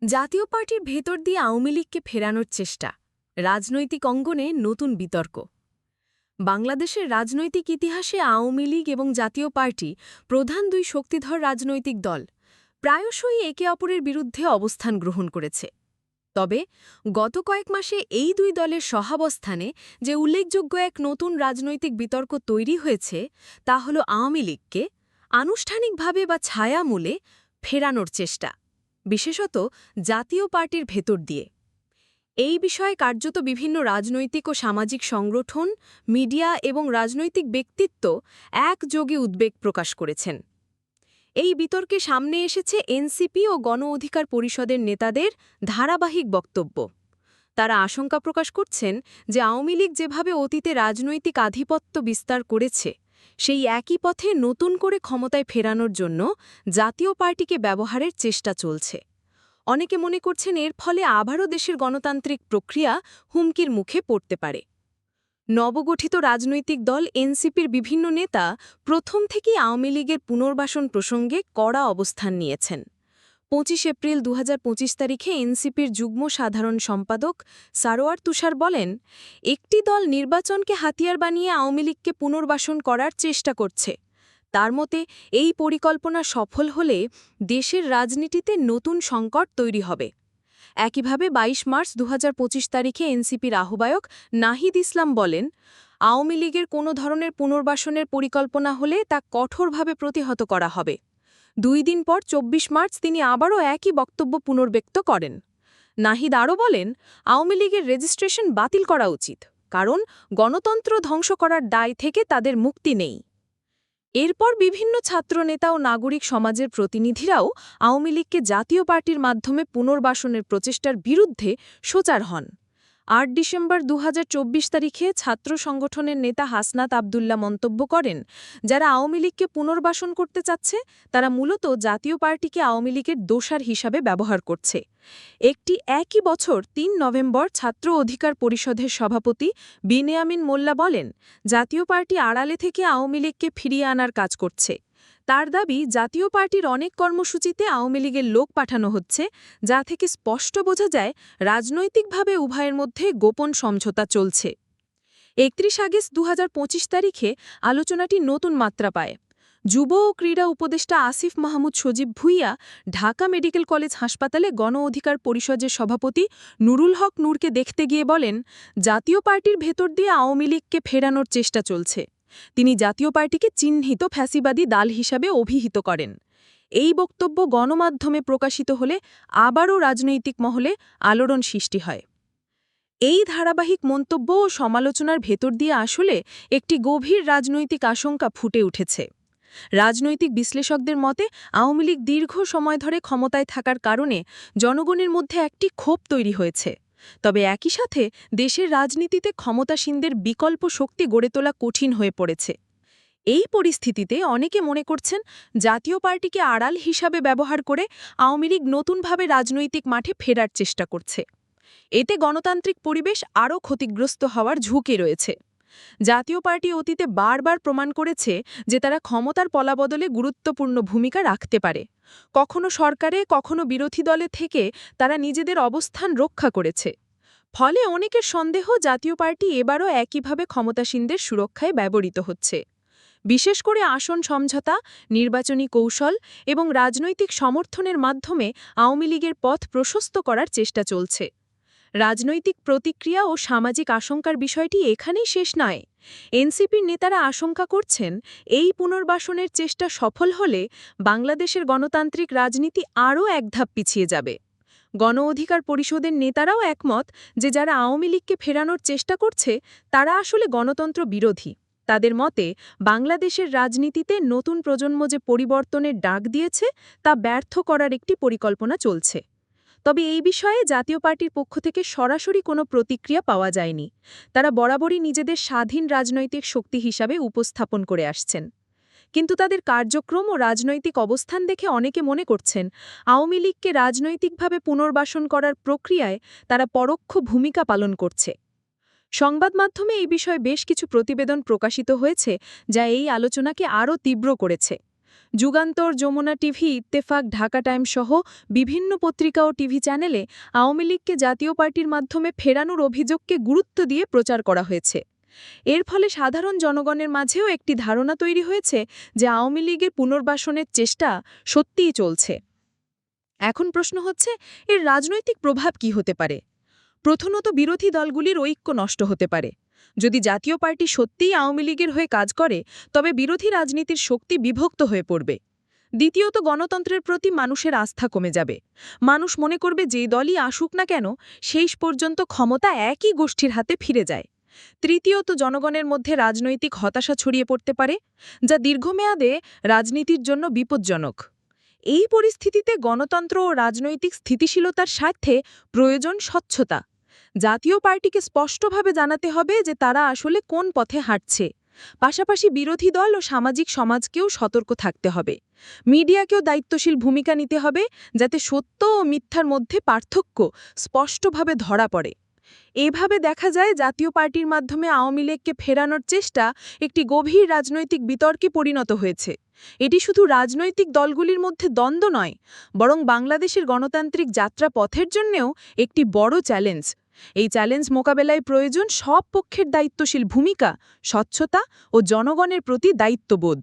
জাতীয় পার্টির ভেতর দিয়ে আওয়ামী লীগকে ফেরানোর চেষ্টা, রাজনৈতিক অঙ্গনে নতুন বিতর্ক। বাংলাদেশের রাজনৈতিক ইতিহাসে আওয়ামী লীগ এবং জাতীয় পার্টি প্রধান দুই শক্তিধর রাজনৈতিক দল প্রায়শই একে অপরের বিরুদ্ধে অবস্থান গ্রহণ করেছে। তবে গত কয়েক মাসে এই দুই দলের সহাবস্থানে যে উল্লেখযোগ্য এক নতুন রাজনৈতিক বিতর্ক তৈরি হয়েছে তা হল আওয়ামী লীগকে আনুষ্ঠানিকভাবে বা ছায়ামূলে ফেরানোর চেষ্টা, বিশেষত জাতীয় পার্টির ভেতর দিয়ে। এই বিষয়ে কার্যত বিভিন্ন রাজনৈতিক ও সামাজিক সংগঠন, মিডিয়া এবং রাজনৈতিক ব্যক্তিত্ব একযোগে উদ্বেগ প্রকাশ করেছেন। এই বিতর্কে সামনে এসেছে এনসিপি ও গণ অধিকার পরিষদের নেতাদের ধারাবাহিক বক্তব্য। তারা আশঙ্কা প্রকাশ করছেন যে আওয়ামী লীগ যেভাবে অতীতে রাজনৈতিক আধিপত্য বিস্তার করেছে, সেই একই পথে নতুন করে ক্ষমতায় ফেরানোর জন্য জাতীয় পার্টিকে ব্যবহারের চেষ্টা চলছে। অনেকে মনে করছেন এর ফলে আবারও দেশের গণতান্ত্রিক প্রক্রিয়া হুমকির মুখে পড়তে পারে। নবগঠিত রাজনৈতিক দল এনসিপির বিভিন্ন নেতা প্রথম থেকেই আওয়ামী লীগের পুনর্বাসন প্রসঙ্গে কড়া অবস্থান নিয়েছেন। ২৫ এপ্রিল ২০২৫ তারিখে এনসিপির যুগ্ম সাধারণ সম্পাদক সারোয়ার তুষার বলেন, একটি দল নির্বাচনকে হাতিয়ার বানিয়ে আওয়ামী লীগকে পুনর্বাসন করার চেষ্টা করছে। তার মতে এই পরিকল্পনা সফল হলে দেশের রাজনীতিতে নতুন সংকট তৈরি হবে। একইভাবে ২২ মার্চ ২০২৫ তারিখে এনসিপির আহ্বায়ক নাহিদ ইসলাম বলেন, আওয়ামী লীগের কোনো ধরনের পুনর্বাসনের পরিকল্পনা হলে তা কঠোরভাবে প্রতিহত করা হবে। ২ দিন পর ২৪ মার্চ তিনি আবারও একই বক্তব্য পুনর্ব্যক্ত করেন। নাহিদ আরও বলেন, আওয়ামী লীগের রেজিস্ট্রেশন বাতিল করা উচিত, কারণ গণতন্ত্র ধ্বংস করার দায় থেকে তাদের মুক্তি নেই। এরপর বিভিন্ন ছাত্রনেতা ও নাগরিক সমাজের প্রতিনিধিরাও আওয়ামী লীগকে জাতীয় পার্টির মাধ্যমে পুনর্বাসনের প্রচেষ্টার বিরুদ্ধে সোচ্চার হন। ৮ ডিসেম্বর ২০২৪ তারিখে ছাত্র সংগঠনের নেতা হাসনাত আবদুল্লাহ মন্তব্য করেন, যারা আওয়ামী লীগকে পুনর্বাসন করতে চাচ্ছে তারা মূলত জাতীয় পার্টিকে আওয়ামী লীগের দোসর হিসাবে ব্যবহার করছে। একই বছর ৩ নভেম্বর ছাত্র অধিকার পরিষদের সভাপতি বিনিয়ামিন মোল্লা বলেন, জাতীয় পার্টি আড়ালে থেকে আওয়ামী লীগকে ফিরিয়ে আনার কাজ করছে। তার দাবি, জাতীয় পার্টির অনেক কর্মসূচিতে আওয়ামী লীগের লোক পাঠানো হচ্ছে, যা থেকে স্পষ্ট বোঝা যায় রাজনৈতিকভাবে উভয়ের মধ্যে গোপন সমঝোতা চলছে। ৩১ আগস্ট ২০২৫ তারিখে আলোচনাটি নতুন মাত্রা পায়। যুব ও ক্রীড়া উপদেষ্টা আসিফ মাহমুদ সজীব ভুইয়া ঢাকা মেডিকেল কলেজ হাসপাতালে গণ অধিকার পরিষদের সভাপতি নুরুল হক নূরকে দেখতে গিয়ে বলেন, জাতীয় পার্টির ভেতর দিয়ে আওয়ামী লীগকে ফেরানোর চেষ্টা চলছে। তিনি জাতীয় পার্টিকে চিহ্নিত ফ্যাসিবাদী দল হিসাবে অভিহিত করেন। এই বক্তব্য গণমাধ্যমে প্রকাশিত হলে আবারও রাজনৈতিক মহলে আলোড়ন সৃষ্টি হয়। এই ধারাবাহিক মন্তব্য ও সমালোচনার ভেতর দিয়ে আসলে একটি গভীর রাজনৈতিক আশঙ্কা ফুটে উঠেছে। রাজনৈতিক বিশ্লেষকদের মতে আওয়ামী লীগ দীর্ঘ সময় ধরে ক্ষমতায় থাকার কারণে জনগণের মধ্যে একটি ক্ষোভ তৈরি হয়েছে। তবে একই সাথে দেশের রাজনীতিতে ক্ষমতাসীনদের বিকল্প শক্তি গড়ে তোলা কঠিন হয়ে পড়েছে। এই পরিস্থিতিতে অনেকে মনে করছেন জাতীয় পার্টিকে আড়াল হিসাবে ব্যবহার করে আওয়ামী লীগ নতুনভাবে রাজনৈতিক মাঠে ফেরার চেষ্টা করছে। এতে গণতান্ত্রিক পরিবেশ আরও ক্ষতিগ্রস্ত হওয়ার ঝুঁকি রয়েছে। জাতীয় পার্টি অতীতে বারবার প্রমাণ করেছে যে তারা ক্ষমতার পলাবদলে গুরুত্বপূর্ণ ভূমিকা রাখতে পারে। কখনো সরকারে, কখনো বিরোধী দলে থেকে তারা নিজেদের অবস্থান রক্ষা করেছে। ফলে অনেকের সন্দেহ জাতীয় পার্টি এবারও একইভাবে ক্ষমতাসীনদের সুরক্ষায় ব্যবহৃত হচ্ছে। বিশেষ করে আসন সমঝোতা, নির্বাচনী কৌশল এবং রাজনৈতিক সমর্থনের মাধ্যমে আওয়ামী লীগের পথ প্রশস্ত করার চেষ্টা চলছে। রাজনৈতিক প্রতিক্রিয়া ও সামাজিক আশঙ্কার বিষয়টি এখানেই শেষ নয়। এনসিপির নেতারা আশঙ্কা করছেন, এই পুনর্বাসনের চেষ্টা সফল হলে বাংলাদেশের গণতান্ত্রিক রাজনীতি আরও এক ধাপ পিছিয়ে যাবে। গণ অধিকার পরিষদের নেতারাও একমত যে যারা আওয়ামী লীগকে ফেরানোর চেষ্টা করছে তারা আসলে গণতন্ত্র বিরোধী। তাদের মতে বাংলাদেশের রাজনীতিতে নতুন প্রজন্ম যে পরিবর্তনের ডাক দিয়েছে তা ব্যর্থ করার একটি পরিকল্পনা চলছে। তবে এই বিষয়ে জাতীয় পার্টির পক্ষ থেকে সরাসরি কোনো প্রতিক্রিয়া পাওয়া যায়নি। তারা বরাবরই নিজেদের স্বাধীন রাজনৈতিক শক্তি হিসাবে উপস্থাপন করে আসছেন। কিন্তু তাদের কার্যক্রম ও রাজনৈতিক অবস্থান দেখে অনেকে মনে করছেন আওয়ামী লীগকে রাজনৈতিকভাবে পুনর্বাসন করার প্রক্রিয়ায় তারা পরোক্ষ ভূমিকা পালন করছে। সংবাদ মাধ্যমে এই বিষয়ে বেশ কিছু প্রতিবেদন প্রকাশিত হয়েছে, যা এই আলোচনাকে আরও তীব্র করেছে। যুগান্তর, যমুনা টিভি, ইত্তেফাক, ঢাকা টাইমস সহ বিভিন্ন পত্রিকা ও টিভি চ্যানেলে আওয়ামী লীগকে জাতীয় পার্টির মাধ্যমে ফেরানোর অভিযোগকে গুরুত্ব দিয়ে প্রচার করা হয়েছে। এর ফলে সাধারণ জনগণের মাঝেও একটি ধারণা তৈরি হয়েছে যে আওয়ামী লীগের পুনর্বাসনের চেষ্টা সত্যিই চলছে। এখন প্রশ্ন হচ্ছে, এর রাজনৈতিক প্রভাব কি হতে পারে? প্রথমত, বিরোধী দলগুলির ঐক্য নষ্ট হতে পারে। যদি জাতীয় পার্টি সত্যিই আওয়ামী লীগের হয়ে কাজ করে, তবে বিরোধী রাজনীতির শক্তি বিভক্ত হয়ে পড়বে। দ্বিতীয়ত, গণতন্ত্রের প্রতি মানুষের আস্থা কমে যাবে। মানুষ মনে করবে যেই দলই আসুক না কেন, শেষ পর্যন্ত ক্ষমতা একই গোষ্ঠীর হাতে ফিরে যায়। তৃতীয়ত, জনগণের মধ্যে রাজনৈতিক হতাশা ছড়িয়ে পড়তে পারে, যা দীর্ঘমেয়াদে রাজনীতির জন্য বিপজ্জনক। এই পরিস্থিতিতে গণতন্ত্র ও রাজনৈতিক স্থিতিশীলতার স্বার্থে প্রয়োজন স্বচ্ছতা। জাতীয় পার্টিকে স্পষ্টভাবে জানাতে হবে যে তারা আসলে কোন পথে হাঁটছে। পাশাপাশি বিরোধী দল ও সামাজিক সমাজকেও সতর্ক থাকতে হবে। মিডিয়াকেও দায়িত্বশীল ভূমিকা নিতে হবে, যাতে সত্য ও মিথ্যার মধ্যে পার্থক্য স্পষ্টভাবে ধরা পড়ে। এভাবে দেখা যায় জাতীয় পার্টির মাধ্যমে আওয়ামী লীগকে ফেরানোর চেষ্টা একটি গভীর রাজনৈতিক বিতর্কে পরিণত হয়েছে। এটি শুধু রাজনৈতিক দলগুলির মধ্যে দ্বন্দ্ব নয়, বরং বাংলাদেশের গণতান্ত্রিক যাত্রা পথের জন্যও একটি বড় চ্যালেঞ্জ। এই চ্যালেঞ্জ মোকাবেলায় প্রয়োজন সব পক্ষের দায়িত্বশীল ভূমিকা, স্বচ্ছতা ও জনগণের প্রতি দায়িত্ববোধ।